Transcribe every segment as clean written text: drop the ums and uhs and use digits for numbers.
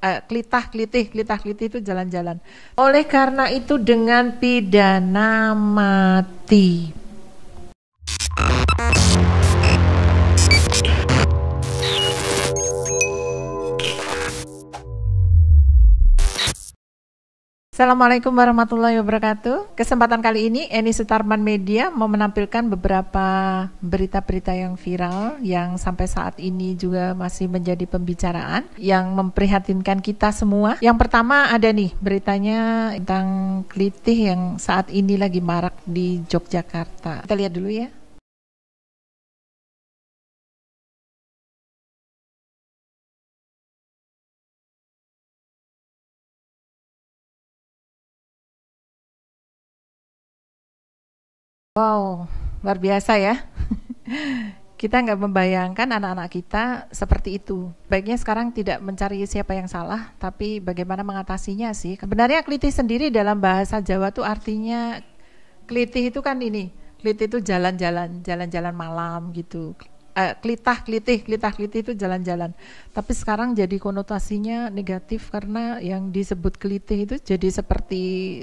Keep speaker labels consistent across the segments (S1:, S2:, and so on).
S1: klitih itu jalan-jalan. Oleh karena itu dengan pidana mati. Assalamualaikum warahmatullahi wabarakatuh. Kesempatan kali ini Eni Sutarman Media mau menampilkan beberapa berita-berita yang viral yang sampai saat ini juga masih menjadi pembicaraan yang memprihatinkan kita semua. Yang pertama ada nih beritanya tentang klitih yang saat ini lagi marak di Yogyakarta. Kita lihat dulu ya. Wow, luar biasa ya. Kita nggak membayangkan anak-anak kita seperti itu. Baiknya sekarang tidak mencari siapa yang salah, tapi bagaimana mengatasinya sih. Sebenarnya klitih sendiri dalam bahasa Jawa tuh artinya, klitih itu kan ini, klitih itu jalan-jalan malam gitu. Klitih itu jalan-jalan. Tapi sekarang jadi konotasinya negatif karena yang disebut klitih itu jadi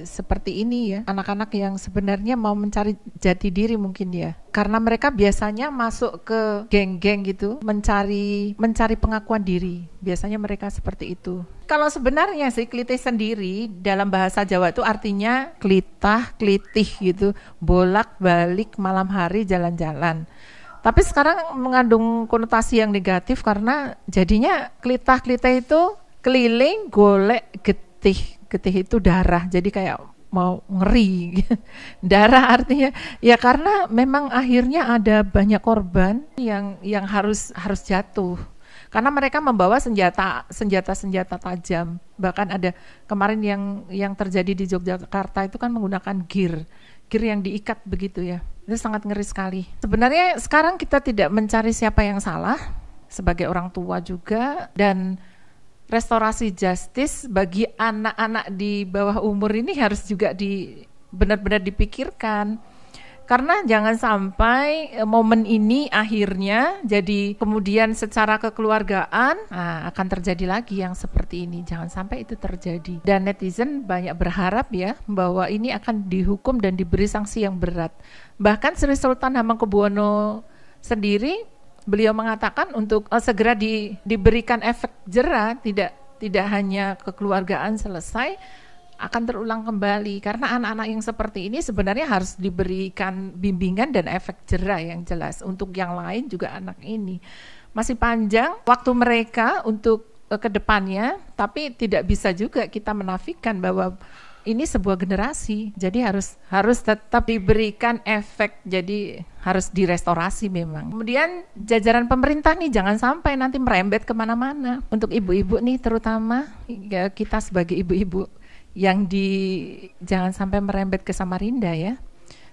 S1: seperti ini ya. Anak-anak yang sebenarnya mau mencari jati diri mungkin ya. Karena mereka biasanya masuk ke geng-geng gitu, mencari pengakuan diri. Biasanya mereka seperti itu. Kalau sebenarnya sih klitih sendiri dalam bahasa Jawa itu artinya klitih gitu, bolak-balik malam hari jalan-jalan. Tapi sekarang mengandung konotasi yang negatif karena jadinya klitih itu keliling golek getih itu darah, jadi kayak mau ngeri. Darah artinya ya karena memang akhirnya ada banyak korban yang harus jatuh karena mereka membawa senjata tajam. Bahkan ada kemarin yang terjadi di Yogyakarta itu kan menggunakan gear yang diikat begitu ya. Itu sangat ngeri sekali. Sebenarnya sekarang kita tidak mencari siapa yang salah sebagai orang tua juga, dan restorasi justice bagi anak-anak di bawah umur ini harus juga benar-benar dipikirkan. Karena jangan sampai momen ini akhirnya jadi kemudian secara kekeluargaan akan terjadi lagi yang seperti ini. Jangan sampai itu terjadi. Dan netizen banyak berharap ya bahwa ini akan dihukum dan diberi sanksi yang berat. Bahkan Sri Sultan Hamengkubuwono sendiri beliau mengatakan untuk segera diberikan efek jera, tidak hanya kekeluargaan selesai, akan terulang kembali karena anak-anak yang seperti ini sebenarnya harus diberikan bimbingan dan efek jera yang jelas. Untuk yang lain juga anak ini masih panjang waktu mereka untuk ke depannya, tapi tidak bisa juga kita menafikan bahwa ini sebuah generasi, jadi harus tetap diberikan efek, jadi harus direstorasi memang. Kemudian jajaran pemerintah nih jangan sampai nanti merembet kemana-mana. Untuk ibu-ibu nih terutama ya, kita sebagai ibu-ibu yang jangan sampai merembet ke Samarinda ya.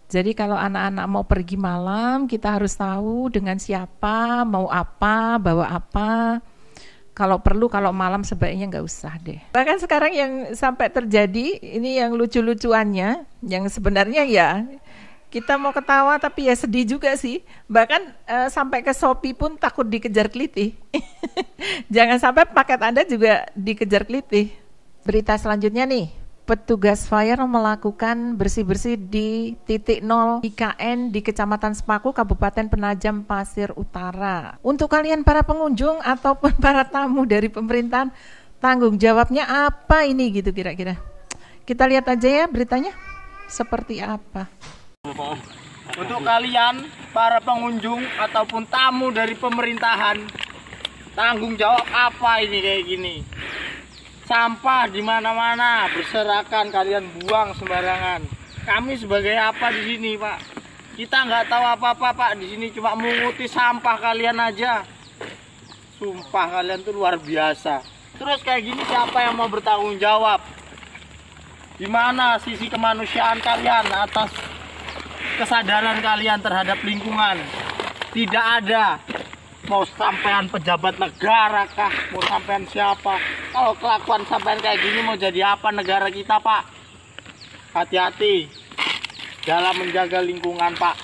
S1: Jadi kalau anak-anak mau pergi malam, kita harus tahu dengan siapa, mau apa, bawa apa. Kalau perlu, kalau malam sebaiknya nggak usah deh. Bahkan sekarang yang sampai terjadi, ini yang lucu-lucuannya, yang sebenarnya ya kita mau ketawa tapi ya sedih juga sih. Bahkan sampai ke Shopee pun takut dikejar klitih. Jangan sampai paket Anda juga dikejar klitih. Berita selanjutnya nih, petugas fire melakukan bersih-bersih di titik 0 IKN di Kecamatan Sepaku, Kabupaten Penajam Pasir Utara. Untuk kalian para pengunjung ataupun para tamu dari pemerintahan, tanggung jawabnya apa ini gitu kira-kira? Kita lihat aja ya beritanya seperti apa.
S2: Untuk kalian para pengunjung ataupun tamu dari pemerintahan, tanggung jawab apa ini kayak gini? Sampah di mana-mana berserakan, kalian buang sembarangan. Kami sebagai apa di sini, Pak? Kita nggak tahu apa-apa, Pak. Di sini cuma menguti sampah kalian aja. Sumpah kalian tuh luar biasa. Terus kayak gini siapa yang mau bertanggung jawab? Di mana sisi kemanusiaan kalian atas kesadaran kalian terhadap lingkungan? Tidak ada. Mau sampean pejabat negara kah? Mau sampean siapa? Kalau kelakuan sampean kayak gini mau jadi apa negara kita, Pak? Hati-hati dalam menjaga lingkungan, Pak.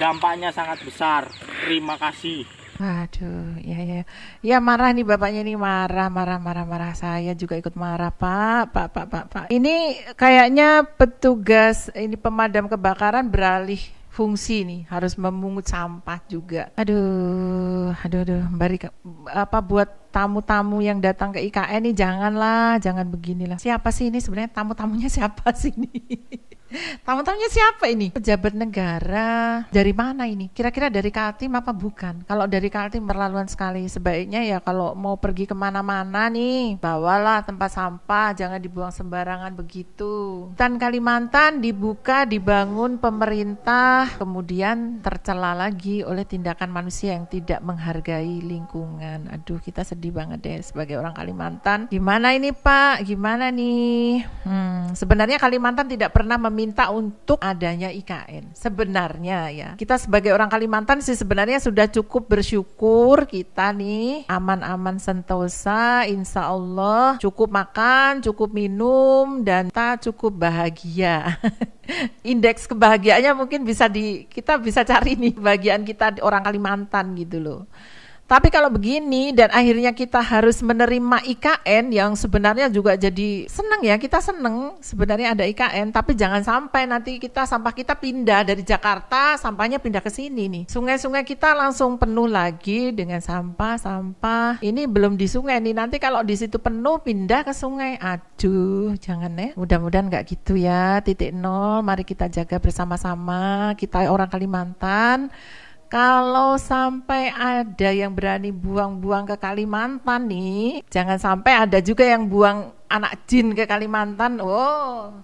S2: Dampaknya sangat besar. Terima kasih.
S1: Waduh, iya ya. Ya marah nih bapaknya nih, marah. Saya juga ikut marah, Pak. Ini kayaknya petugas ini pemadam kebakaran beralih fungsi nih, harus memungut sampah juga. Aduh, buat tamu-tamu yang datang ke IKN nih jangan beginilah. Siapa sih ini sebenarnya, tamu-tamunya siapa sih ini? Tamu-tamunya siapa ini? Pejabat negara dari mana ini? Kira-kira dari Kaltim apa bukan? Kalau dari Kaltim berlaluan sekali. Sebaiknya ya kalau mau pergi kemana-mana nih, bawalah tempat sampah, jangan dibuang sembarangan begitu. Hutan Kalimantan dibangun pemerintah, kemudian tercela lagi oleh tindakan manusia yang tidak menghargai lingkungan. Aduh, kita sedih banget deh sebagai orang Kalimantan. Gimana ini Pak? Gimana nih? Sebenarnya Kalimantan tidak pernah meminta untuk adanya IKN. Sebenarnya ya, kita sebagai orang Kalimantan sih sebenarnya sudah cukup bersyukur, kita nih aman-aman sentosa, insya Allah cukup makan, cukup minum, dan kita cukup bahagia. Indeks kebahagiaannya mungkin kita bisa cari nih bagian kita orang Kalimantan gitu loh. Tapi kalau begini dan akhirnya kita harus menerima IKN yang sebenarnya juga jadi senang ya, kita senang sebenarnya ada IKN, tapi jangan sampai nanti sampah kita pindah dari Jakarta, sampahnya pindah ke sini nih. Sungai-sungai kita langsung penuh lagi dengan sampah. Ini belum di sungai nih, nanti kalau di situ penuh pindah ke sungai. Aduh, jangan ya. Mudah-mudahan nggak gitu ya. Titik nol, mari kita jaga bersama-sama. Kita orang Kalimantan. Kalau sampai ada yang berani buang-buang ke Kalimantan nih, jangan sampai ada juga yang buang anak jin ke Kalimantan. Oh,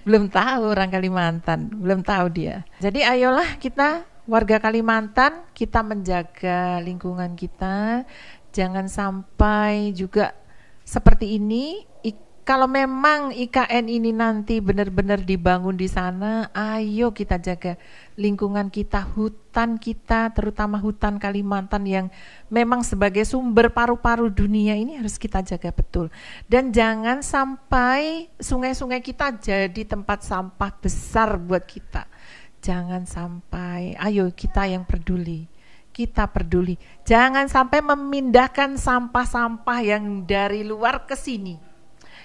S1: belum tahu orang Kalimantan, belum tahu dia. Jadi ayolah kita warga Kalimantan, kita menjaga lingkungan kita. Jangan sampai juga seperti ini. Kalau memang IKN ini nanti benar-benar dibangun di sana, ayo kita jaga lingkungan kita, hutan kita, terutama hutan Kalimantan yang memang sebagai sumber paru-paru dunia ini harus kita jaga betul. Dan jangan sampai sungai-sungai kita jadi tempat sampah besar buat kita. Jangan sampai, ayo kita yang peduli. Kita peduli. Jangan sampai memindahkan sampah-sampah yang dari luar ke sini.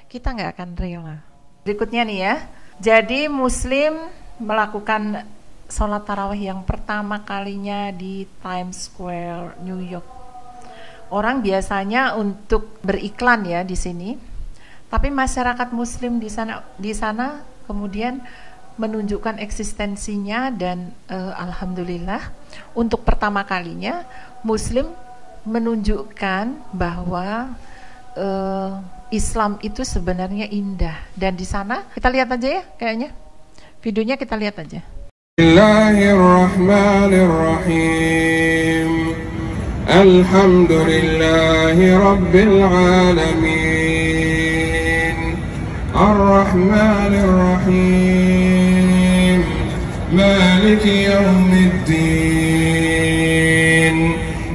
S1: Kita nggak akan rela. Berikutnya nih ya, jadi Muslim melakukan sholat tarawih yang pertama kalinya di Times Square, New York. Orang biasanya untuk beriklan ya di sini, tapi masyarakat Muslim di sana kemudian menunjukkan eksistensinya dan alhamdulillah untuk pertama kalinya Muslim menunjukkan bahwa Islam itu sebenarnya indah, dan di sana kita lihat aja ya, kayaknya videonya kita lihat aja. Bismillahirrahmanirrahim. Alhamdulillahi rabbil alamin. Ar-Rahmanir-Rahim. Maliki yaumiddin.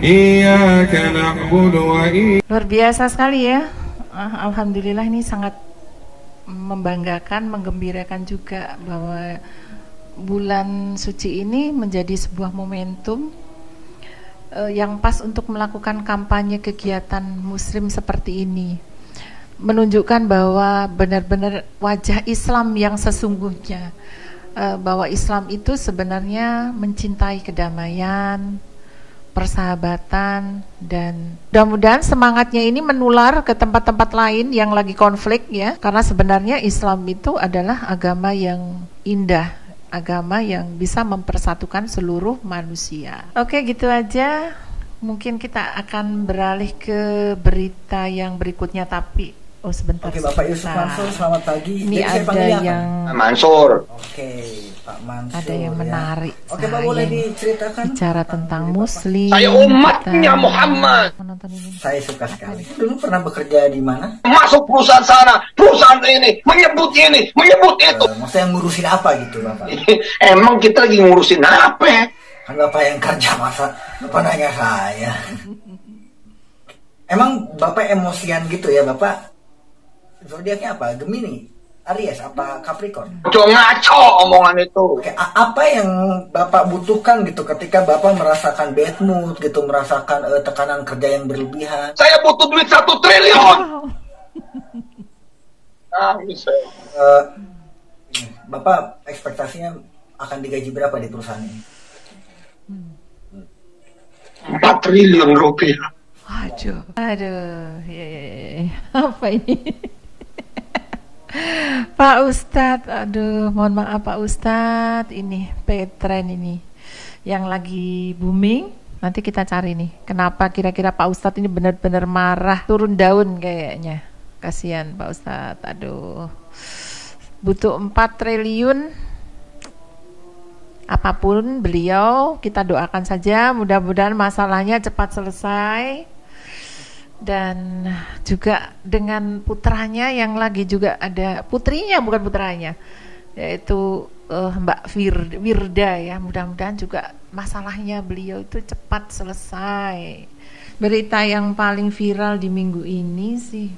S1: Iyyaka na'budu wa iyyaka. Luar biasa sekali ya. Alhamdulillah, ini sangat membanggakan, menggembirakan juga bahwa bulan suci ini menjadi sebuah momentum yang pas untuk melakukan kampanye kegiatan Muslim seperti ini, menunjukkan bahwa benar-benar wajah Islam yang sesungguhnya, bahwa Islam itu sebenarnya mencintai kedamaian, persahabatan, dan mudah-mudahan semangatnya ini menular ke tempat-tempat lain yang lagi konflik ya, karena sebenarnya Islam itu adalah agama yang indah, agama yang bisa mempersatukan seluruh manusia. Oke, gitu aja. Mungkin kita akan beralih ke berita yang berikutnya, tapi sebentar.
S3: Oke, Bapak Yusuf Mansur, selamat pagi.
S1: Ini ada yang
S3: Mansur. Oke, Pak Mansur.
S1: Ada yang menarik.
S3: Oke, Pak, boleh diceritakan
S1: bicara tentang Muslim.
S4: Saya umatnya Muhammad.
S3: Saya suka sekali. Dulu pernah bekerja di mana?
S4: Masuk perusahaan sana, perusahaan ini, menyebut itu.
S3: Maksudnya ngurusin apa gitu, Bapak?
S4: Emang kita lagi ngurusin apa?
S3: Kan Bapak yang kerja, masa Bapak nanya saya. Emang Bapak emosian gitu ya, Bapak? Zodiaknya apa? Gemini? Aries apa Capricorn?
S4: Udah ngaco omongan itu.
S3: Oke, apa yang Bapak butuhkan gitu ketika Bapak merasakan bad mood gitu, merasakan tekanan kerja yang berlebihan?
S4: Saya butuh duit 1 triliun. Bisa.
S3: Bapak ekspektasinya akan digaji berapa di perusahaan ini?
S4: 4 triliun rupiah.
S1: Aduh, ya. Apa ini? Pak Ustadz, aduh, mohon maaf Pak Ustadz, ini Petren ini yang lagi booming. Nanti kita cari nih, kenapa kira-kira Pak Ustadz ini benar-benar marah, turun daun kayaknya. Kasihan Pak Ustadz, aduh. Butuh 4 triliun. Apapun beliau, kita doakan saja, mudah-mudahan masalahnya cepat selesai. Dan juga dengan putranya yang lagi juga ada, putrinya bukan putranya, yaitu Mbak Wirda ya, mudah-mudahan juga masalahnya beliau itu cepat selesai. Berita yang paling viral di minggu ini sih,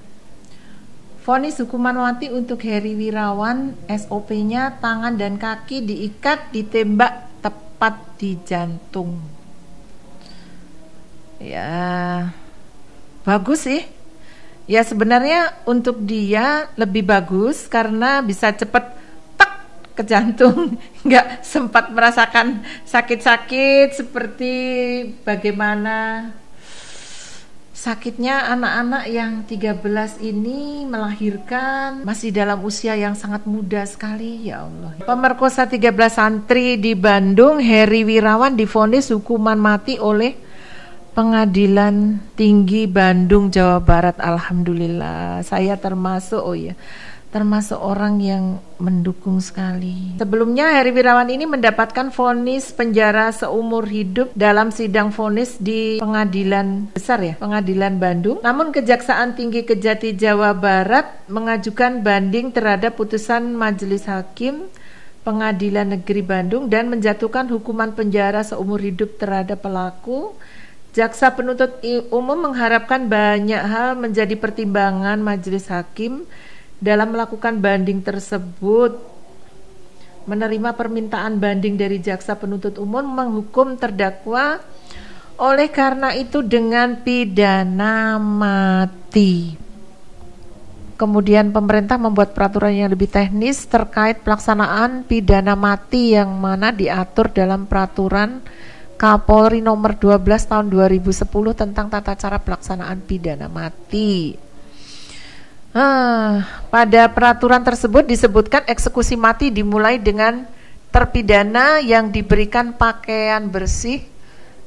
S1: vonis hukuman mati untuk Heri Wirawan, SOP-nya tangan dan kaki diikat, ditembak tepat di jantung. Ya, bagus sih. Ya sebenarnya untuk dia lebih bagus karena bisa cepet tek ke jantung, nggak sempat merasakan sakit-sakit seperti bagaimana sakitnya anak-anak yang 13 ini melahirkan masih dalam usia yang sangat muda sekali, ya Allah. Pemerkosa 13 santri di Bandung, Heri Wirawan divonis hukuman mati oleh Pengadilan Tinggi Bandung, Jawa Barat. Alhamdulillah, saya termasuk termasuk orang yang mendukung sekali. Sebelumnya Heri Wirawan ini mendapatkan vonis penjara seumur hidup dalam sidang vonis di Pengadilan Besar ya, Pengadilan Bandung. Namun Kejaksaan Tinggi Kejati Jawa Barat mengajukan banding terhadap putusan Majelis Hakim Pengadilan Negeri Bandung dan menjatuhkan hukuman penjara seumur hidup terhadap pelaku. Jaksa penuntut umum mengharapkan banyak hal menjadi pertimbangan majelis hakim dalam melakukan banding tersebut. Menerima permintaan banding dari jaksa penuntut umum, menghukum terdakwa oleh karena itu dengan pidana mati. Kemudian pemerintah membuat peraturan yang lebih teknis terkait pelaksanaan pidana mati yang mana diatur dalam peraturan Kapolri nomor 12 tahun 2010 tentang tata cara pelaksanaan pidana mati. Pada peraturan tersebut disebutkan eksekusi mati dimulai dengan terpidana yang diberikan pakaian bersih,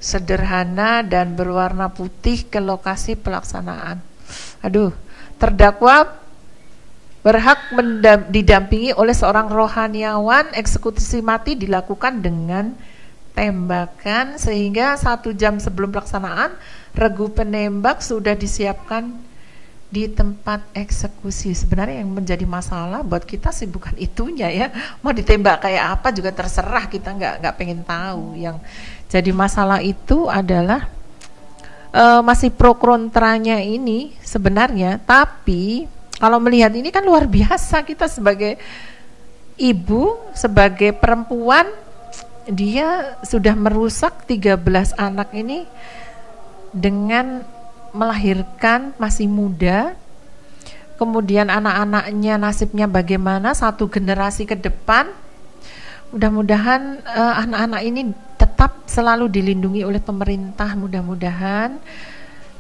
S1: sederhana dan berwarna putih ke lokasi pelaksanaan. Terdakwa berhak didampingi oleh seorang rohaniawan. Eksekusi mati dilakukan dengan tembakan sehingga 1 jam sebelum pelaksanaan regu penembak sudah disiapkan di tempat eksekusi. Sebenarnya yang menjadi masalah buat kita sih bukan itunya ya, mau ditembak kayak apa juga terserah, kita nggak pengen tahu. Yang jadi masalah itu adalah masih pro kontranya ini sebenarnya. Tapi kalau melihat ini kan luar biasa, kita sebagai ibu, sebagai perempuan, dia sudah merusak 13 anak ini dengan melahirkan masih muda. Kemudian anak-anaknya nasibnya bagaimana 1 generasi ke depan. Mudah-mudahan anak-anak ini tetap selalu dilindungi oleh pemerintah, mudah-mudahan.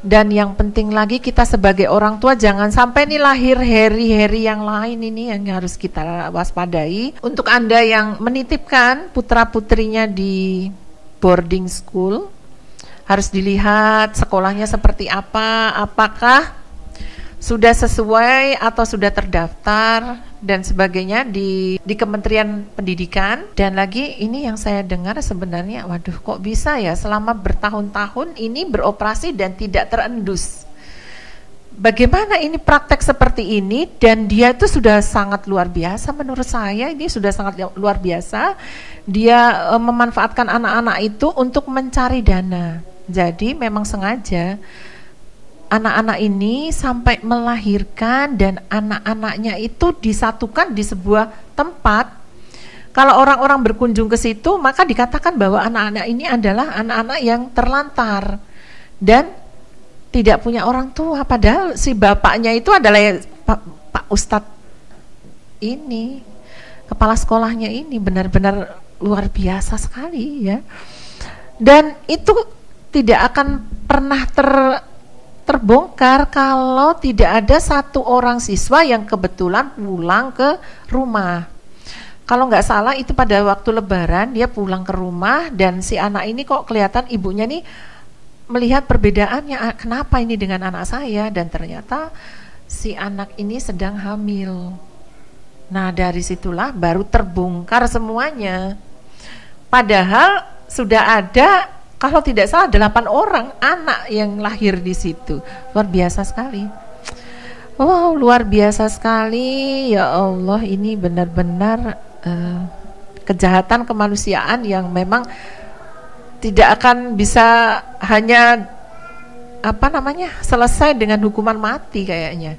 S1: Dan yang penting lagi, kita sebagai orang tua jangan sampai nih lahir Heri yang lain, ini yang harus kita waspadai. Untuk Anda yang menitipkan putra-putrinya di boarding school, harus dilihat sekolahnya seperti apa, apakah sudah sesuai atau sudah terdaftar dan sebagainya di Kementerian Pendidikan. Dan lagi ini yang saya dengar sebenarnya, waduh kok bisa ya selama bertahun-tahun ini beroperasi dan tidak terendus. Bagaimana ini praktek seperti ini, dan dia itu sudah sangat luar biasa menurut saya, ini sudah sangat luar biasa. Dia memanfaatkan anak-anak itu untuk mencari dana. Jadi memang sengaja anak-anak ini sampai melahirkan dan anak-anaknya itu disatukan di sebuah tempat. Kalau orang-orang berkunjung ke situ, maka dikatakan bahwa anak-anak ini adalah anak-anak yang terlantar dan tidak punya orang tua. Padahal si bapaknya itu adalah Pak Ustadz ini, kepala sekolahnya ini, benar-benar luar biasa sekali ya. Dan itu tidak akan pernah terbongkar kalau tidak ada satu orang siswa yang kebetulan pulang ke rumah. Kalau nggak salah itu pada waktu Lebaran dia pulang ke rumah dan si anak ini kok kelihatan ibunya nih melihat perbedaannya, kenapa ini dengan anak saya, dan ternyata si anak ini sedang hamil. Nah dari situlah baru terbongkar semuanya. Padahal sudah ada, kalau tidak salah 8 orang anak yang lahir di situ. Luar biasa sekali. Wow, luar biasa sekali. Ya Allah, ini benar-benar kejahatan kemanusiaan yang memang tidak akan bisa hanya selesai dengan hukuman mati kayaknya.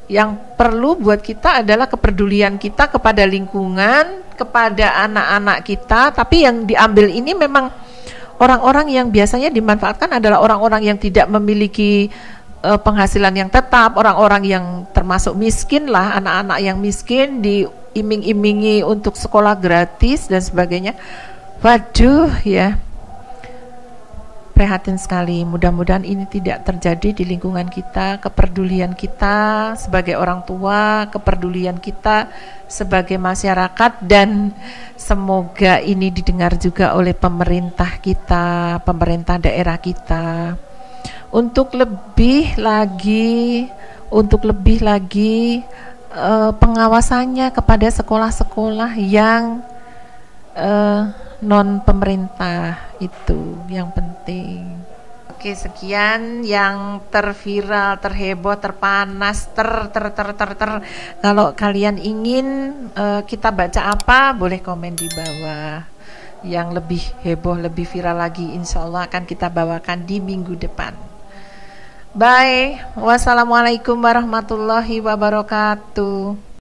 S1: Yang perlu buat kita adalah kepedulian kita kepada lingkungan, kepada anak-anak kita. Tapi yang diambil ini memang orang-orang yang biasanya dimanfaatkan adalah orang-orang yang tidak memiliki penghasilan yang tetap, orang-orang yang termasuk miskin lah, anak-anak yang miskin diiming-imingi untuk sekolah gratis dan sebagainya. Waduh ya, prihatin sekali. Mudah-mudahan ini tidak terjadi di lingkungan kita. Kepedulian kita sebagai orang tua, kepedulian kita sebagai masyarakat, dan semoga ini didengar juga oleh pemerintah kita, pemerintah daerah kita, untuk lebih lagi pengawasannya kepada sekolah-sekolah yang non pemerintah, itu yang penting. Oke, sekian yang terviral, terheboh, terpanas, kalau kalian ingin kita baca apa, boleh komen di bawah. Yang lebih heboh, lebih viral lagi, insya Allah akan kita bawakan di minggu depan. Bye. Wassalamualaikum warahmatullahi wabarakatuh.